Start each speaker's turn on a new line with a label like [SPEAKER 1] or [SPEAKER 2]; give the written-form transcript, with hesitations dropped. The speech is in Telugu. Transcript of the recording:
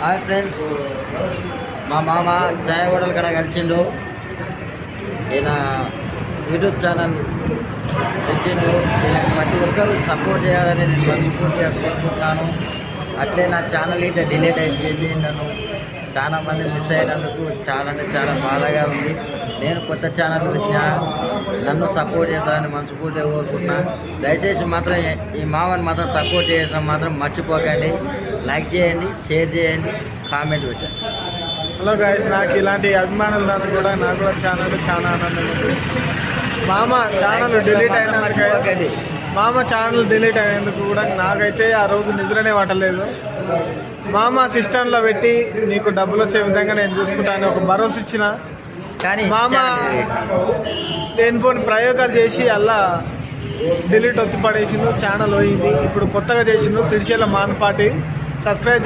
[SPEAKER 1] హాయ్ ఫ్రెండ్స్, మా మామ జాయవాడల కడ కలిసిండు. ఈయన యూట్యూబ్ ఛానల్ పెట్టిండు. ఈయనకు ప్రతి ఒక్కరు సపోర్ట్ చేయాలని నేను మనస్ఫూర్తిగా కోరుకుంటున్నాను. అట్లే నా ఛానల్ ఇట్లా డిలీట్ అయిపోయింది. నన్ను చాలా మంది మిస్ అయినందుకు చాలా అంటే చాలా బాధగా ఉంది. నేను కొత్త ఛానల్ పెట్టినా, నన్ను సపోర్ట్ చేస్తారని మనస్ఫూర్తిగా కోరుకుంటున్నా. దయచేసి మాత్రం ఈ మామని మాత్రం సపోర్ట్ చేయడం మాత్రం మర్చిపోకండి. లైక్ చేయండి, షేర్ చేయండి, కామెంట్ పెట్టండి.
[SPEAKER 2] హలో గాయస్, నాకు ఇలాంటి అభిమానులు నాకు కూడా ఛానల్ చాలా ఆనందంగా ఉంది. మామ ఛానల్ డిలీట్ అయినందుకు కూడా నాకైతే ఆ రోజు నిద్రనే పట్టలేదు. మామ సిస్టంలో పెట్టి నీకు డబ్బులు వచ్చే విధంగా నేను చూసుకుంటాను ఒక భరోసా ఇచ్చిన.
[SPEAKER 1] కానీ
[SPEAKER 2] మామ లేనిపోని ప్రయోగాలు చేసి అలా డిలీట్ ఒత్తి పడేసిండు. ఛానల్ పోయింది. ఇప్పుడు కొత్తగా చేసిండు సిరిసిల్ల మాన్పాటి. సబ్స్క్రైబ్